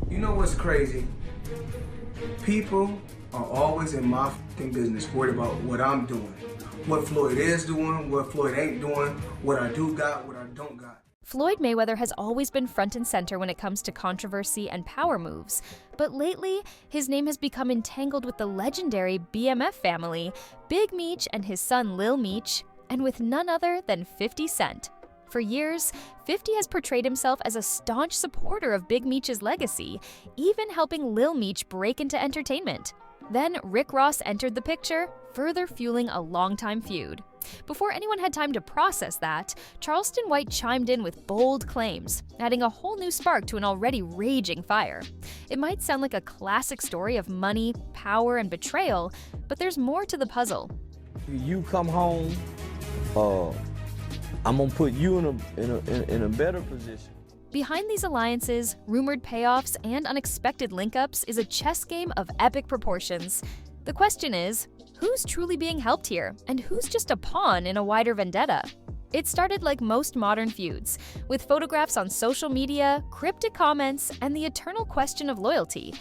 You know what's crazy? People are always in my fucking business worried about what I'm doing. What Floyd is doing, what Floyd ain't doing, what I do got, what I don't got. Floyd Mayweather has always been front and center when it comes to controversy and power moves, but lately, his name has become entangled with the legendary BMF family, Big Meech and his son Lil Meech, and with none other than 50 Cent. For years, 50 has portrayed himself as a staunch supporter of Big Meech's legacy, even helping Lil Meech break into entertainment. Then Rick Ross entered the picture, further fueling a longtime feud. Before anyone had time to process that, Charleston White chimed in with bold claims, adding a whole new spark to an already raging fire. It might sound like a classic story of money, power, and betrayal, but there's more to the puzzle. You come home, I'm gonna put you in a better position. Behind these alliances, rumored payoffs, and unexpected link-ups is a chess game of epic proportions. The question is, who's truly being helped here, and who's just a pawn in a wider vendetta? It started like most modern feuds, with photographs on social media, cryptic comments, and the eternal question of loyalty.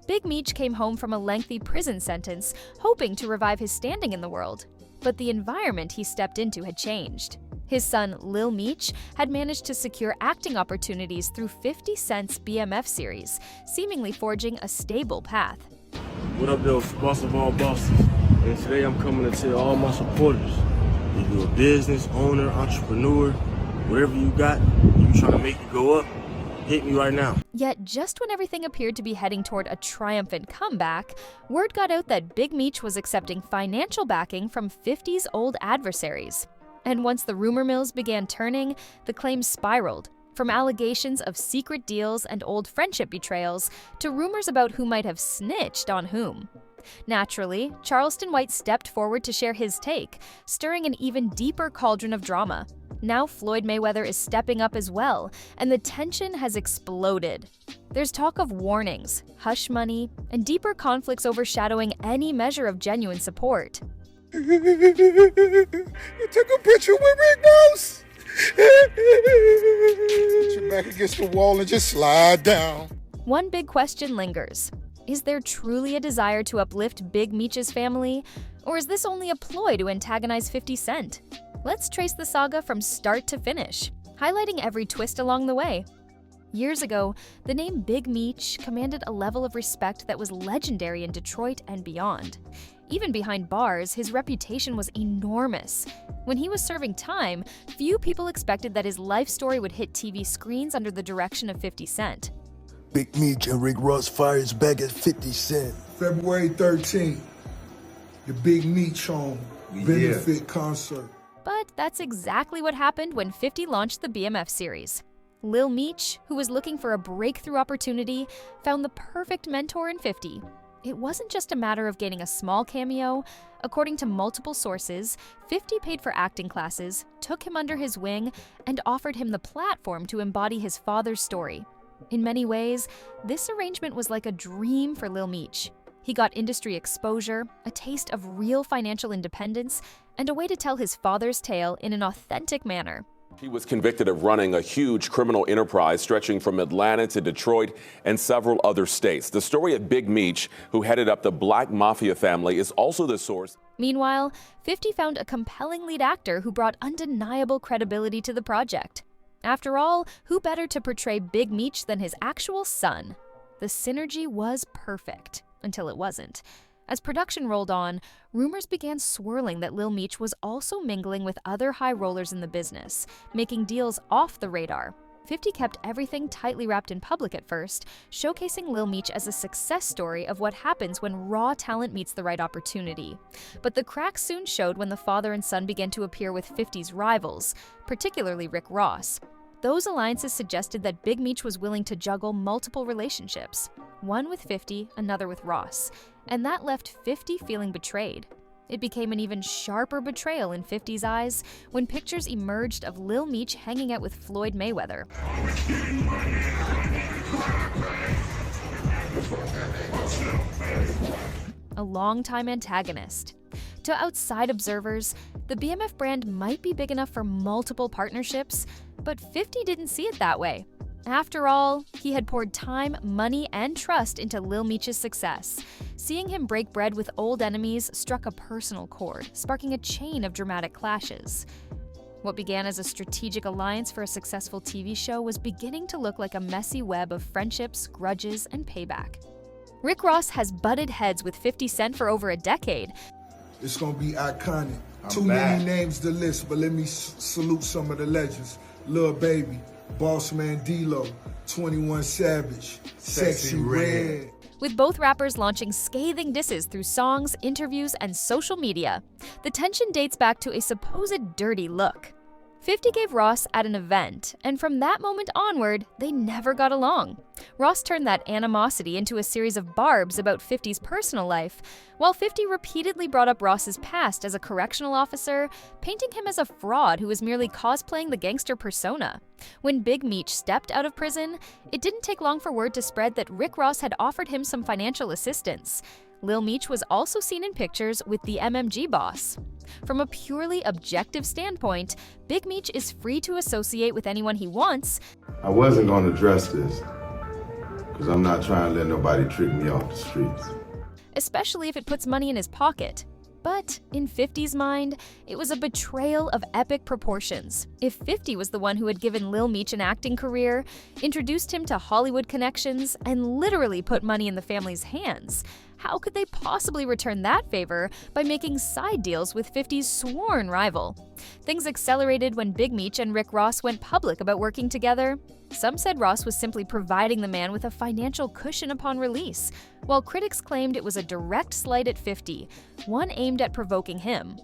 Big Meech came home from a lengthy prison sentence, hoping to revive his standing in the world. But the environment he stepped into had changed. His son, Lil Meech, had managed to secure acting opportunities through 50 Cent's BMF series, seemingly forging a stable path. What up, though? Boss of all bosses. And today I'm coming to tell all my supporters, if you're a business owner, entrepreneur, whatever you got, you trying to make it go up, hit me right now. Yet just when everything appeared to be heading toward a triumphant comeback, word got out that Big Meech was accepting financial backing from 50's old adversaries. And once the rumor mills began turning, the claims spiraled, from allegations of secret deals and old friendship betrayals to rumors about who might have snitched on whom. Naturally, Charleston White stepped forward to share his take, stirring an even deeper cauldron of drama. Now Floyd Mayweather is stepping up as well, and the tension has exploded. There's talk of warnings, hush money, and deeper conflicts overshadowing any measure of genuine support. You took a picture with Rick Ross. Put your back against the wall and just slide down. One big question lingers. Is there truly a desire to uplift Big Meech's family, or is this only a ploy to antagonize 50 Cent? Let's trace the saga from start to finish, highlighting every twist along the way. Years ago, the name Big Meech commanded a level of respect that was legendary in Detroit and beyond. Even behind bars, his reputation was enormous. When he was serving time, few people expected that his life story would hit TV screens under the direction of 50 Cent. Big Meech and Rick Ross fires back at 50 Cent. February 13th, the Big Meech home benefit concert. But that's exactly what happened when 50 launched the BMF series. Lil Meech, who was looking for a breakthrough opportunity, found the perfect mentor in 50. It wasn't just a matter of gaining a small cameo. According to multiple sources, 50 paid for acting classes, took him under his wing, and offered him the platform to embody his father's story. In many ways, this arrangement was like a dream for Lil Meech. He got industry exposure, a taste of real financial independence, and a way to tell his father's tale in an authentic manner. He was convicted of running a huge criminal enterprise stretching from Atlanta to Detroit and several other states. The story of Big Meech, who headed up the Black Mafia family, is also the source. Meanwhile, 50 found a compelling lead actor who brought undeniable credibility to the project. After all, who better to portray Big Meech than his actual son? The synergy was perfect, until it wasn't. As production rolled on, rumors began swirling that Lil Meech was also mingling with other high rollers in the business, making deals off the radar. 50 kept everything tightly wrapped in public at first, showcasing Lil Meech as a success story of what happens when raw talent meets the right opportunity. But the cracks soon showed when the father and son began to appear with 50's rivals, particularly Rick Ross. Those alliances suggested that Big Meech was willing to juggle multiple relationships, one with 50, another with Ross, and that left 50 feeling betrayed. It became an even sharper betrayal in 50's eyes when pictures emerged of Lil Meech hanging out with Floyd Mayweather, a longtime antagonist. To outside observers, the BMF brand might be big enough for multiple partnerships, but 50 didn't see it that way. After all, he had poured time, money, and trust into Lil Meech's success. Seeing him break bread with old enemies struck a personal chord, sparking a chain of dramatic clashes. What began as a strategic alliance for a successful TV show was beginning to look like a messy web of friendships, grudges, and payback. Rick Ross has butted heads with 50 Cent for over a decade. It's gonna be iconic. Too many names to list, but let me salute some of the legends. Lil Baby, Boss Man D-Lo, 21 Savage, Sexy Red. With both rappers launching scathing disses through songs, interviews, and social media. The tension dates back to a supposed dirty look. 50 gave Ross at an event, and from that moment onward, they never got along. Ross turned that animosity into a series of barbs about 50's personal life, while 50 repeatedly brought up Ross's past as a correctional officer, painting him as a fraud who was merely cosplaying the gangster persona. When Big Meech stepped out of prison, it didn't take long for word to spread that Rick Ross had offered him some financial assistance. Lil Meech was also seen in pictures with the MMG boss. From a purely objective standpoint, Big Meech is free to associate with anyone he wants. I wasn't going to address this because I'm not trying to let nobody trick me off the streets. Especially if it puts money in his pocket. But in 50's mind, it was a betrayal of epic proportions. If 50 was the one who had given Lil Meech an acting career, introduced him to Hollywood connections, and literally put money in the family's hands, how could they possibly return that favor by making side deals with 50's sworn rival? Things accelerated when Big Meech and Rick Ross went public about working together. Some said Ross was simply providing the man with a financial cushion upon release, while critics claimed it was a direct slight at 50, one aimed at provoking him.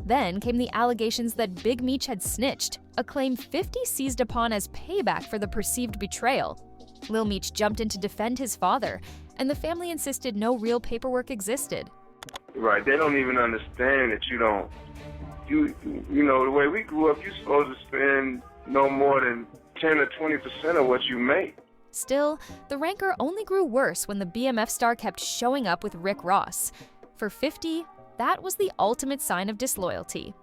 Then came the allegations that Big Meech had snitched, a claim 50 seized upon as payback for the perceived betrayal. Lil Meech jumped in to defend his father, and the family insisted no real paperwork existed. Right, they don't even understand that you know, the way we grew up, you're supposed to spend no more than 10 or 20% of what you make. Still, the rancor only grew worse when the BMF star kept showing up with Rick Ross. For 50, that was the ultimate sign of disloyalty.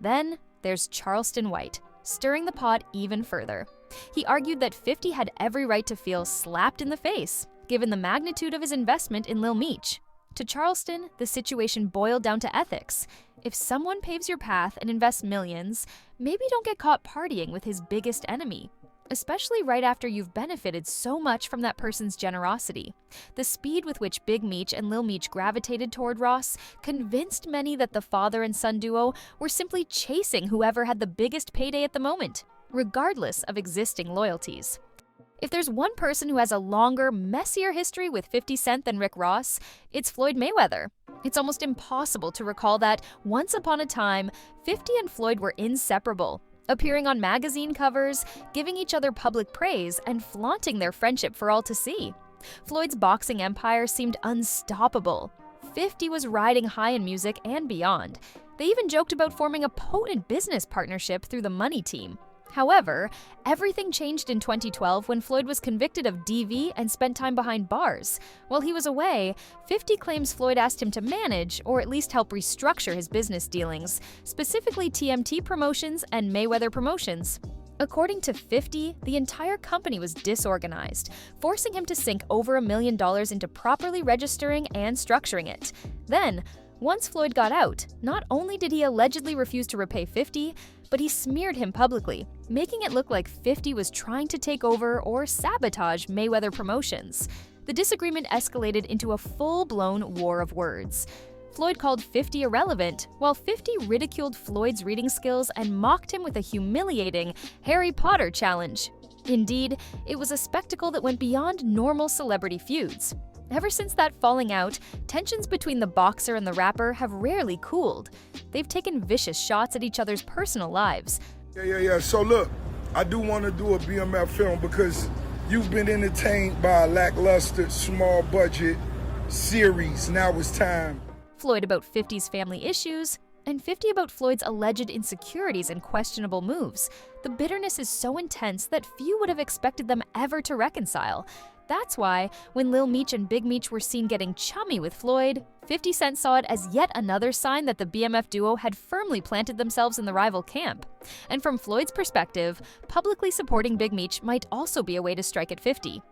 Then there's Charleston White, stirring the pot even further. He argued that 50 had every right to feel slapped in the face, given the magnitude of his investment in Lil Meech. To Charleston, the situation boiled down to ethics. If someone paves your path and invests millions, maybe don't get caught partying with his biggest enemy, especially right after you've benefited so much from that person's generosity. The speed with which Big Meech and Lil Meech gravitated toward Ross convinced many that the father and son duo were simply chasing whoever had the biggest payday at the moment, regardless of existing loyalties. If there's one person who has a longer, messier history with 50 Cent than Rick Ross, it's Floyd Mayweather. It's almost impossible to recall that, once upon a time, 50 and Floyd were inseparable, appearing on magazine covers, giving each other public praise, and flaunting their friendship for all to see. Floyd's boxing empire seemed unstoppable. 50 was riding high in music and beyond. They even joked about forming a potent business partnership through the Money Team. However, everything changed in 2012 when Floyd was convicted of DV and spent time behind bars. While he was away, 50 claims Floyd asked him to manage, or at least help restructure his business dealings, specifically TMT Promotions and Mayweather Promotions. According to 50, the entire company was disorganized, forcing him to sink over $1 million into properly registering and structuring it. Then, once Floyd got out, not only did he allegedly refuse to repay 50, but he smeared him publicly, making it look like 50 was trying to take over or sabotage Mayweather Promotions. The disagreement escalated into a full-blown war of words. Floyd called 50 irrelevant, while 50 ridiculed Floyd's reading skills and mocked him with a humiliating Harry Potter challenge. Indeed, it was a spectacle that went beyond normal celebrity feuds. Ever since that falling out, tensions between the boxer and the rapper have rarely cooled. They've taken vicious shots at each other's personal lives. Yeah. So look, I do want to do a BMF film because you've been entertained by a lackluster, small budget series. Now it's time. Floyd about 50's family issues, and 50 about Floyd's alleged insecurities and questionable moves. The bitterness is so intense that few would have expected them ever to reconcile. That's why, when Lil Meech and Big Meech were seen getting chummy with Floyd, 50 Cent saw it as yet another sign that the BMF duo had firmly planted themselves in the rival camp. And from Floyd's perspective, publicly supporting Big Meech might also be a way to strike at 50.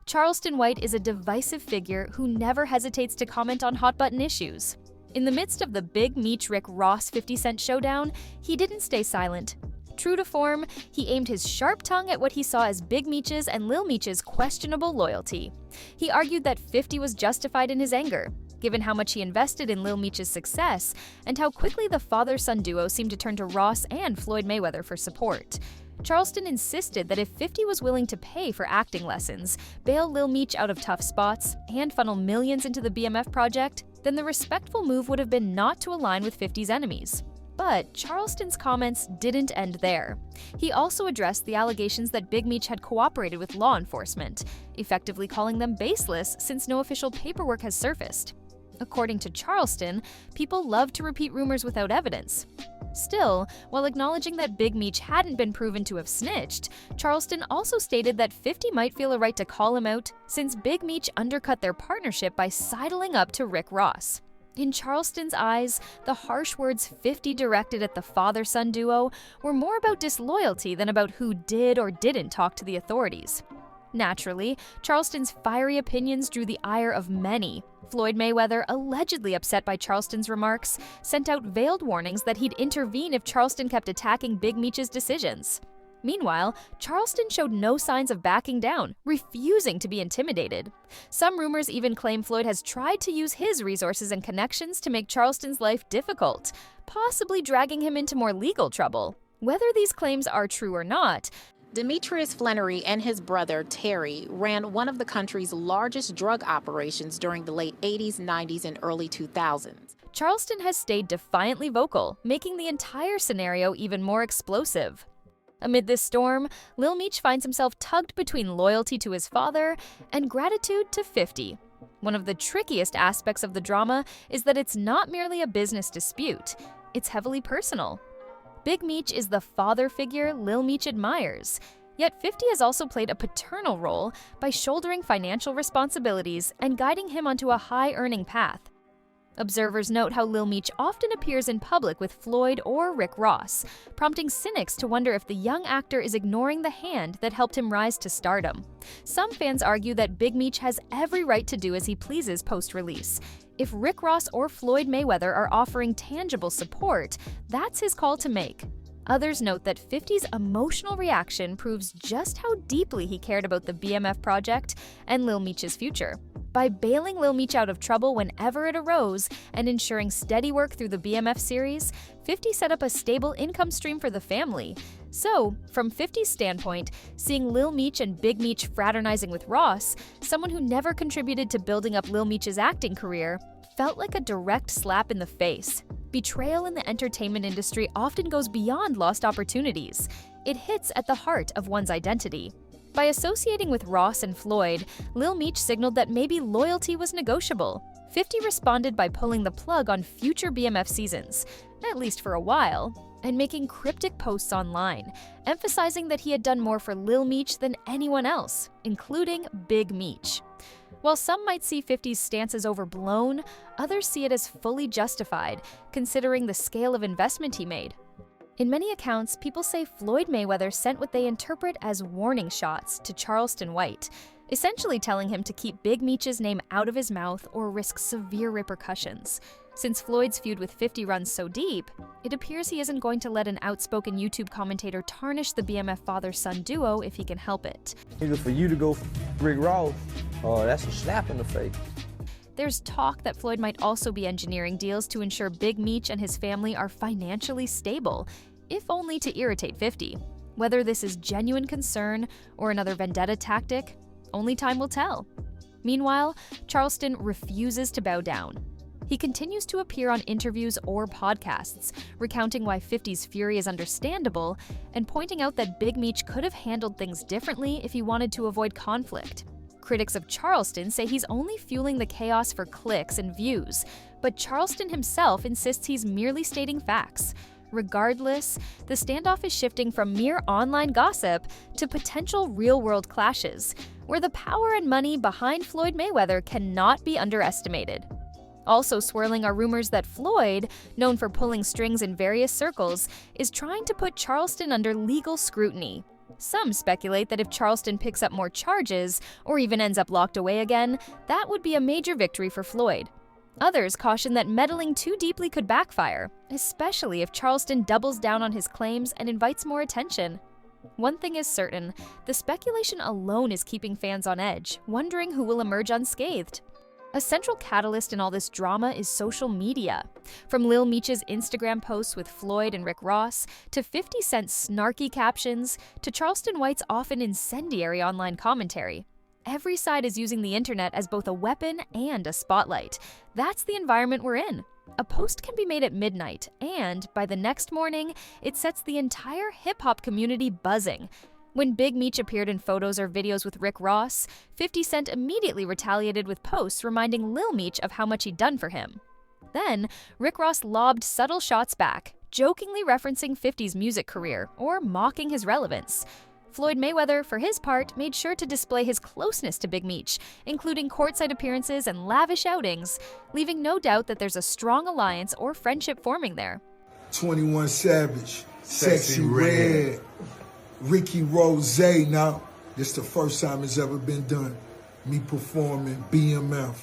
Charleston White is a divisive figure who never hesitates to comment on hot-button issues. In the midst of the Big Meech-Rick Ross 50 Cent showdown, he didn't stay silent. True to form, he aimed his sharp tongue at what he saw as Big Meech's and Lil Meech's questionable loyalty. He argued that 50 was justified in his anger, given how much he invested in Lil Meech's success and how quickly the father-son duo seemed to turn to Ross and Floyd Mayweather for support. Charleston insisted that if 50 was willing to pay for acting lessons, bail Lil Meech out of tough spots, and funnel millions into the BMF project, then the respectful move would have been not to align with 50's enemies. But Charleston's comments didn't end there. He also addressed the allegations that Big Meech had cooperated with law enforcement, effectively calling them baseless since no official paperwork has surfaced. According to Charleston, people love to repeat rumors without evidence. Still, while acknowledging that Big Meech hadn't been proven to have snitched, Charleston also stated that 50 might feel a right to call him out since Big Meech undercut their partnership by sidling up to Rick Ross. In Charleston's eyes, the harsh words 50 directed at the father-son duo were more about disloyalty than about who did or didn't talk to the authorities. Naturally, Charleston's fiery opinions drew the ire of many. Floyd Mayweather, allegedly upset by Charleston's remarks, sent out veiled warnings that he'd intervene if Charleston kept attacking Big Meech's decisions. Meanwhile, Charleston showed no signs of backing down, refusing to be intimidated. Some rumors even claim Floyd has tried to use his resources and connections to make Charleston's life difficult, possibly dragging him into more legal trouble. Whether these claims are true or not, Demetrius Flannery and his brother, Terry, ran one of the country's largest drug operations during the late 80s, 90s, and early 2000s. Charleston has stayed defiantly vocal, making the entire scenario even more explosive. Amid this storm, Lil Meech finds himself tugged between loyalty to his father and gratitude to 50. One of the trickiest aspects of the drama is that it's not merely a business dispute, it's heavily personal. Big Meech is the father figure Lil Meech admires, yet 50 has also played a paternal role by shouldering financial responsibilities and guiding him onto a high-earning path. Observers note how Lil Meech often appears in public with Floyd or Rick Ross, prompting cynics to wonder if the young actor is ignoring the hand that helped him rise to stardom. Some fans argue that Big Meech has every right to do as he pleases post-release. If Rick Ross or Floyd Mayweather are offering tangible support, that's his call to make. Others note that 50's emotional reaction proves just how deeply he cared about the BMF project and Lil Meech's future. By bailing Lil Meech out of trouble whenever it arose and ensuring steady work through the BMF series, 50 set up a stable income stream for the family. So, from 50's standpoint, seeing Lil Meech and Big Meech fraternizing with Ross, someone who never contributed to building up Lil Meech's acting career, felt like a direct slap in the face. Betrayal in the entertainment industry often goes beyond lost opportunities. It hits at the heart of one's identity. By associating with Ross and Floyd, Lil Meech signaled that maybe loyalty was negotiable. 50 responded by pulling the plug on future BMF seasons, at least for a while, and making cryptic posts online, emphasizing that he had done more for Lil Meech than anyone else, including Big Meech. While some might see 50's stance as overblown, others see it as fully justified, considering the scale of investment he made. In many accounts, people say Floyd Mayweather sent what they interpret as warning shots to Charleston White, essentially telling him to keep Big Meech's name out of his mouth or risk severe repercussions. Since Floyd's feud with 50 runs so deep, it appears he isn't going to let an outspoken YouTube commentator tarnish the BMF father-son duo if he can help it. For you to go Rick Ross, that's a slap in the face. There's talk that Floyd might also be engineering deals to ensure Big Meech and his family are financially stable, if only to irritate 50. Whether this is genuine concern or another vendetta tactic, only time will tell. Meanwhile, Charleston refuses to bow down. He continues to appear on interviews or podcasts, recounting why 50's fury is understandable and pointing out that Big Meech could have handled things differently if he wanted to avoid conflict. Critics of Charleston say he's only fueling the chaos for clicks and views, but Charleston himself insists he's merely stating facts. Regardless, the standoff is shifting from mere online gossip to potential real-world clashes, where the power and money behind Floyd Mayweather cannot be underestimated. Also swirling are rumors that Floyd, known for pulling strings in various circles, is trying to put Charleston under legal scrutiny. Some speculate that if Charleston picks up more charges, or even ends up locked away again, that would be a major victory for Floyd. Others caution that meddling too deeply could backfire, especially if Charleston doubles down on his claims and invites more attention. One thing is certain, the speculation alone is keeping fans on edge, wondering who will emerge unscathed. A central catalyst in all this drama is social media. From Lil Meech's Instagram posts with Floyd and Rick Ross, to 50 Cent's snarky captions, to Charleston White's often incendiary online commentary. Every side is using the internet as both a weapon and a spotlight. That's the environment we're in. A post can be made at midnight, and by the next morning, it sets the entire hip-hop community buzzing. When Big Meech appeared in photos or videos with Rick Ross, 50 Cent immediately retaliated with posts reminding Lil Meech of how much he'd done for him. Then, Rick Ross lobbed subtle shots back, jokingly referencing 50's music career or mocking his relevance. Floyd Mayweather, for his part, made sure to display his closeness to Big Meech, including courtside appearances and lavish outings, leaving no doubt that there's a strong alliance or friendship forming there. 21 Savage, Sexy Red, Ricky Rose. Now, this the first time it's ever been done. Me performing BMF.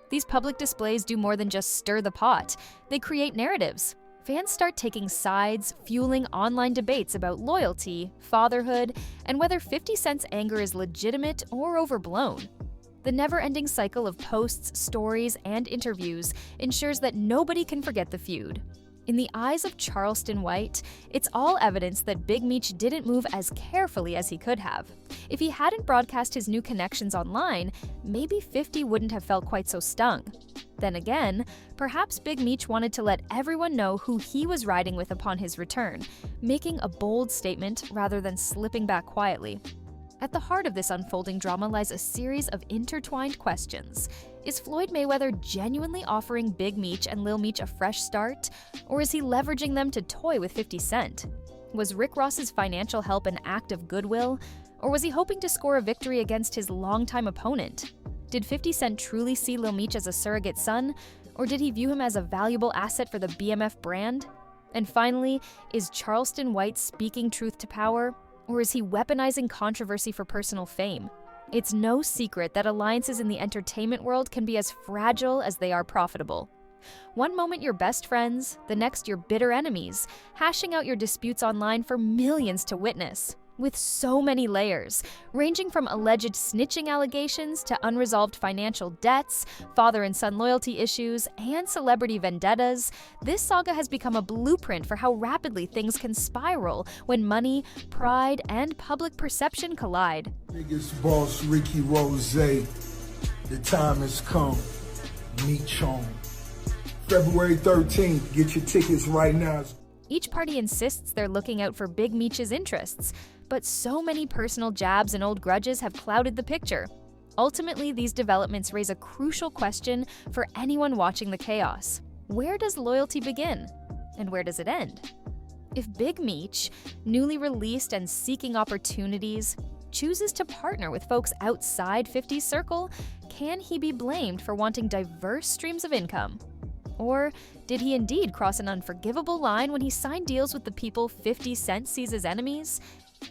These public displays do more than just stir the pot. They create narratives. Fans start taking sides, fueling online debates about loyalty, fatherhood, and whether 50 Cent's anger is legitimate or overblown. The never-ending cycle of posts, stories, and interviews ensures that nobody can forget the feud. In the eyes of Charleston White, it's all evidence that Big Meech didn't move as carefully as he could have. If he hadn't broadcast his new connections online, maybe 50 wouldn't have felt quite so stung. Then again, perhaps Big Meech wanted to let everyone know who he was riding with upon his return, making a bold statement rather than slipping back quietly. At the heart of this unfolding drama lies a series of intertwined questions. Is Floyd Mayweather genuinely offering Big Meech and Lil Meech a fresh start, or is he leveraging them to toy with 50 Cent? Was Rick Ross's financial help an act of goodwill, or was he hoping to score a victory against his longtime opponent? Did 50 Cent truly see Lil Meech as a surrogate son, or did he view him as a valuable asset for the BMF brand? And finally, is Charleston White speaking truth to power, or is he weaponizing controversy for personal fame? It's no secret that alliances in the entertainment world can be as fragile as they are profitable. One moment you're best friends, the next you're bitter enemies, hashing out your disputes online for millions to witness. With so many layers, ranging from alleged snitching allegations to unresolved financial debts, father and son loyalty issues, and celebrity vendettas, this saga has become a blueprint for how rapidly things can spiral when money, pride, and public perception collide. Biggest boss, Ricky Rose. The time has come. Meech on. February 13th. Get your tickets right now. Each party insists they're looking out for Big Meech's interests, but so many personal jabs and old grudges have clouded the picture. Ultimately, these developments raise a crucial question for anyone watching the chaos. Where does loyalty begin? And where does it end? If Big Meech, newly released and seeking opportunities, chooses to partner with folks outside 50's circle, can he be blamed for wanting diverse streams of income? Or did he indeed cross an unforgivable line when he signed deals with the people 50 Cent sees as enemies?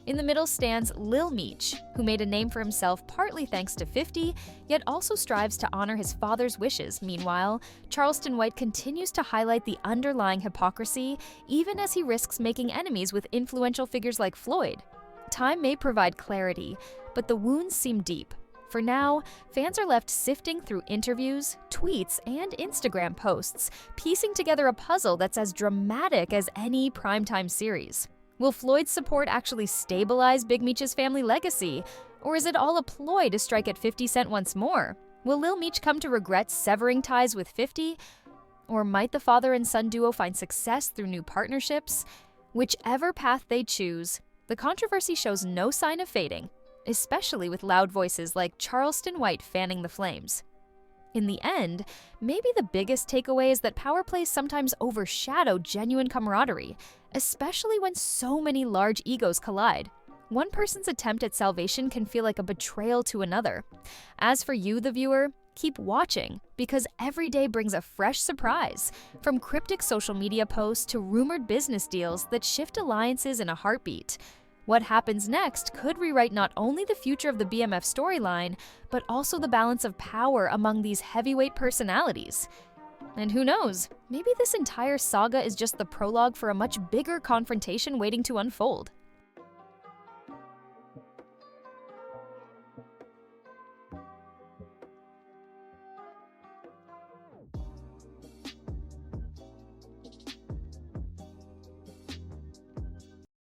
In the middle stands Lil Meech, who made a name for himself partly thanks to 50, yet also strives to honor his father's wishes. Meanwhile, Charleston White continues to highlight the underlying hypocrisy, even as he risks making enemies with influential figures like Floyd. Time may provide clarity, but the wounds seem deep. For now, fans are left sifting through interviews, tweets, and Instagram posts, piecing together a puzzle that's as dramatic as any primetime series. Will Floyd's support actually stabilize Big Meech's family legacy? Or is it all a ploy to strike at 50 Cent once more? Will Lil Meech come to regret severing ties with 50? Or might the father and son duo find success through new partnerships? Whichever path they choose, the controversy shows no sign of fading, especially with loud voices like Charleston White fanning the flames. In the end, maybe the biggest takeaway is that power plays sometimes overshadow genuine camaraderie, especially when so many large egos collide. One person's attempt at salvation can feel like a betrayal to another. As for you, the viewer, keep watching, because every day brings a fresh surprise, from cryptic social media posts to rumored business deals that shift alliances in a heartbeat. What happens next could rewrite not only the future of the BMF storyline, but also the balance of power among these heavyweight personalities. And who knows, maybe this entire saga is just the prologue for a much bigger confrontation waiting to unfold.